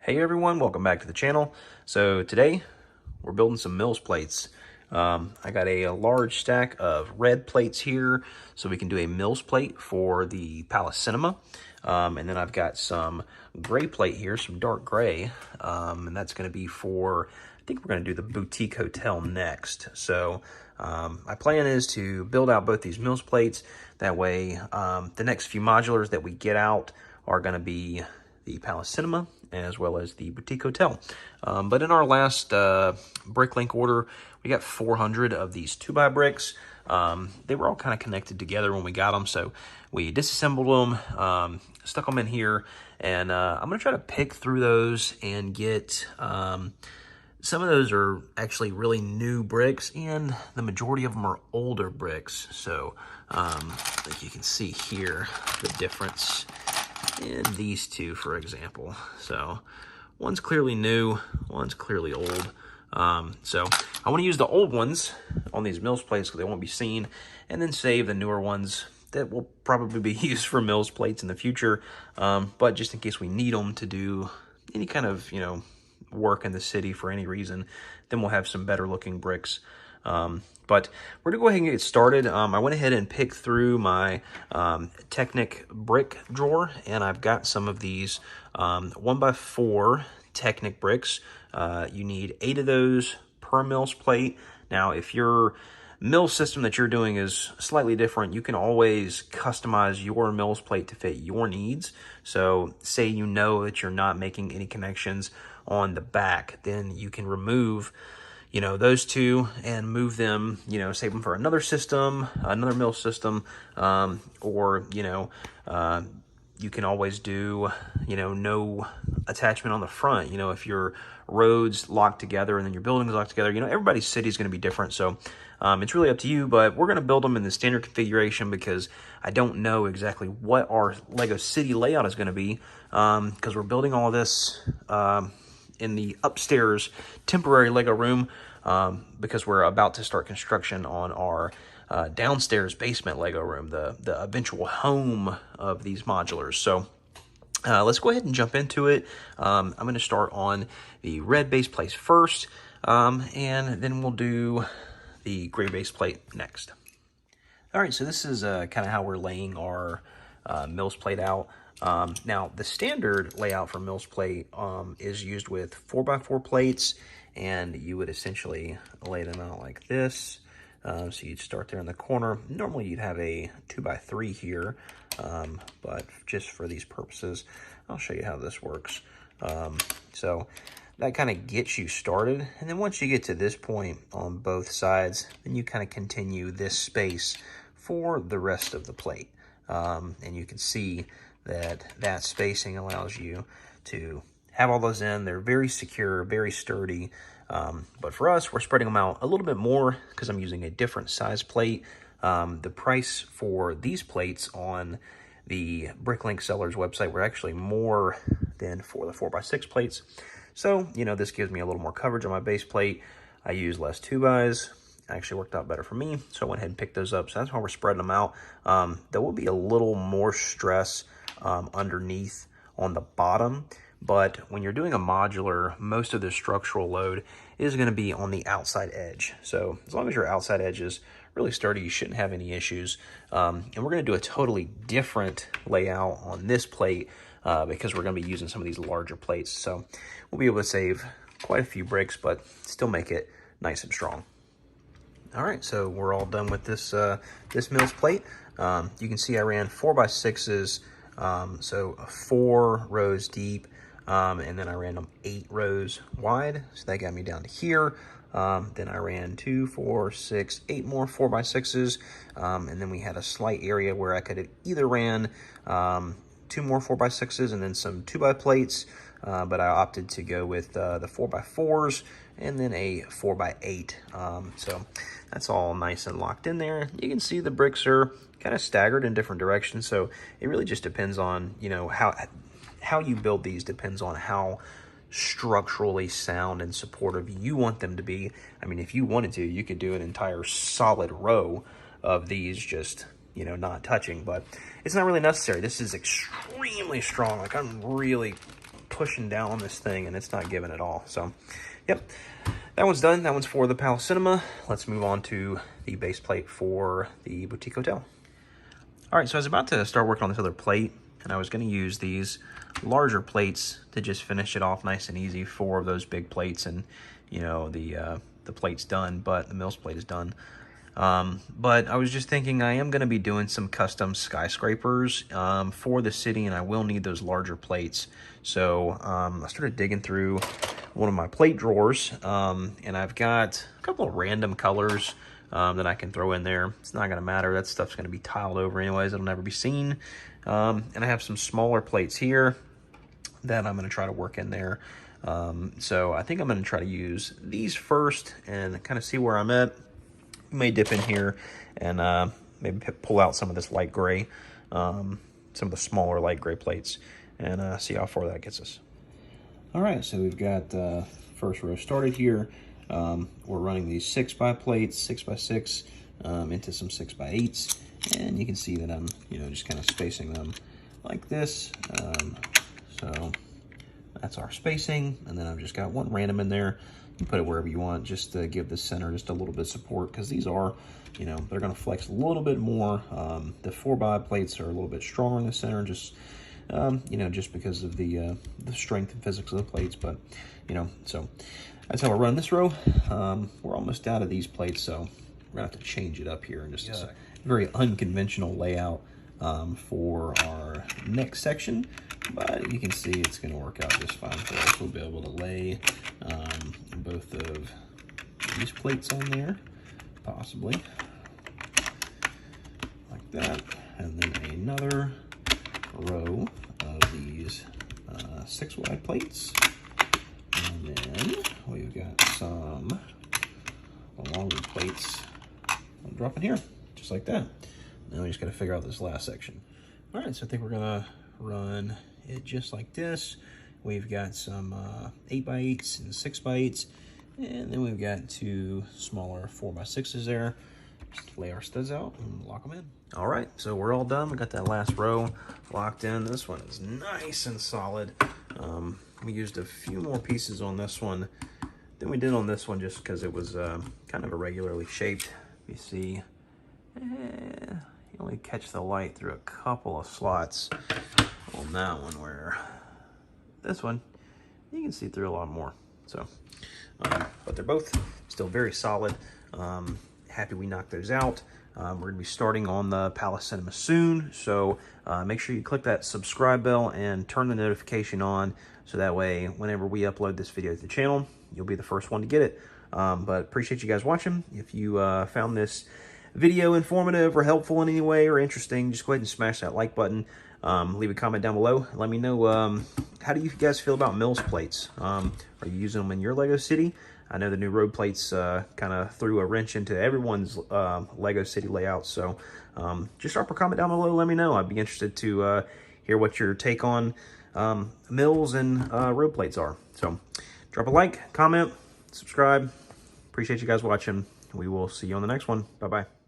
Hey everyone, welcome back to the channel. So today we're building some Mills plates. I got a large stack of red plates here so we can do a Mills plate for the Palace Cinema. And then I've got some gray plate here, some dark gray, and that's going to be for, I think we're going to do the Boutique Hotel next. So my plan is to build out both these Mills plates. That way the next few modulars that we get out are going to be the Palace Cinema as well as the Boutique Hotel. But in our last BrickLink order, we got 400 of these 2x bricks. They were all kind of connected together when we got them, so we disassembled them, stuck them in here, and I'm going to try to pick through those and get... some of those are actually really new bricks, and the majority of them are older bricks. So like you can see here, the difference in these two, for example. So one's clearly new, one's clearly old. So I want to use the old ones on these Mills plates because they won't be seen, and then save the newer ones that will probably be used for Mills plates in the future. But just in case we need them to do any kind of, work in the city for any reason, then we'll have some better looking bricks. But we're gonna go ahead and get started. I went ahead and picked through my Technic brick drawer, and I've got some of these 1x4 Technic bricks. You need 8 of those per Mills plate. Now, if your Mills system that you're doing is slightly different, you can always customize your Mills plate to fit your needs. So say you know that you're not making any connections on the back, then you can remove those two and move them, save them for another system, another Mills system, or you can always do, no attachment on the front. If your roads locked together and then your buildings locked together, everybody's city is going to be different. So it's really up to you, but we're going to build them in the standard configuration because I don't know exactly what our Lego city layout is going to be, because we're building all of this in the upstairs temporary Lego room, because we're about to start construction on our downstairs basement Lego room, the eventual home of these modulars. So let's go ahead and jump into it. I'm going to start on the red base plate first, and then we'll do the gray base plate next. All right, so this is kind of how we're laying our Mills plate out. Now, the standard layout for Mills plate is used with 4x4 plates, and you would essentially lay them out like this. So you'd start there in the corner. Normally you'd have a 2x3 here, but just for these purposes, I'll show you how this works. So that kind of gets you started, and then once you get to this point on both sides, then you kind of continue this space for the rest of the plate. And you can see that spacing allows you to have all those in. They're very secure, very sturdy. But for us, we're spreading them out a little bit more because I'm using a different size plate. The price for these plates on the BrickLink seller's website were actually more than for the 4x6 plates. So, this gives me a little more coverage on my base plate. I use less 2x's. Actually worked out better for me, so I went ahead and picked those up. So that's why we're spreading them out. There will be a little more stress underneath on the bottom, but when you're doing a modular, most of the structural load is going to be on the outside edge. So as long as your outside edge is really sturdy, you shouldn't have any issues. And we're going to do a totally different layout on this plate because we're going to be using some of these larger plates. So we'll be able to save quite a few bricks, but still make it nice and strong. All right, so we're all done with this this Mills plate. You can see I ran 4x6s, so 4 rows deep, and then I ran them 8 rows wide, so that got me down to here. Then I ran 2, 4, 6, 8 more 4x6s, and then we had a slight area where I could have either ran 2 more 4x6s and then some 2x plates, but I opted to go with the 4x4s and then a 4x8. So that's all nice and locked in there. You can see the bricks are kind of staggered in different directions, so it really just depends on, how you build these depends on how structurally sound and supportive you want them to be. I mean, if you wanted to, you could do an entire solid row of these just, not touching, but it's not really necessary. This is extremely strong. Like, I'm really pushing down on this thing and it's not giving at all. So, yep, that one's done. That one's for the Palace Cinema. Let's move on to the base plate for the Boutique Hotel. All right, so I was about to start working on this other plate, and I was going to use these larger plates to just finish it off nice and easy. 4 of those big plates, and you know the plate's done, but the Mills plate is done. But I was just thinking I am going to be doing some custom skyscrapers for the city, and I will need those larger plates. So I started digging through one of my plate drawers, and I've got a couple of random colors that I can throw in there. It's not going to matter. That stuff's going to be tiled over anyways. It'll never be seen. And I have some smaller plates here that I'm going to try to work in there. So I think I'm going to try to use these first and kind of see where I'm at. May dip in here and maybe pull out some of this light gray, some of the smaller light gray plates, and see how far that gets us. All right, so we've got first row started here. We're running these 6x plates, 6x6, into some 6x8s, and you can see that I'm, just kind of spacing them like this. So that's our spacing, and then I've just got one random in there. You can put it wherever you want, just to give the center just a little bit of support, because these are, they're going to flex a little bit more. The 4x plates are a little bit stronger in the center, just just because of the strength and physics of the plates. But so that's how we're running this row. We're almost out of these plates, so we're gonna have to change it up here in just a second. Very unconventional layout for our next section, but you can see it's gonna work out just fine for us. We'll be able to lay both of these plates on there, possibly like that, and then another row of these 6 wide plates, and then we've got some longer plates. I'll drop in here just like that. Now we just got to figure out this last section. All right, so I think we're gonna run it just like this. We've got some 8x8s and 6x8s, and then we've got 2 smaller 4x6s there. Just lay our studs out and lock them in. All right, so we're all done. We got that last row locked in. This one is nice and solid. We used a few more pieces on this one than we did on this one, just because it was kind of irregularly shaped. You see, you only catch the light through a couple of slots on that one, where this one, you can see through a lot more. So, but they're both still very solid. Happy we knocked those out. We're going to be starting on the Palace Cinema soon, so make sure you click that subscribe bell and turn the notification on, so that way whenever we upload this video to the channel, you'll be the first one to get it. But appreciate you guys watching. If you found this video informative or helpful in any way or interesting, just go ahead and smash that like button. Leave a comment down below. Let me know, how do you guys feel about Mills plates? Are you using them in your Lego city? I know the new road plates kind of threw a wrench into everyone's Lego city layout. So just drop a comment down below. Let me know. I'd be interested to hear what your take on Mills and road plates are. So drop a like, comment, subscribe. Appreciate you guys watching. We will see you on the next one. Bye-bye.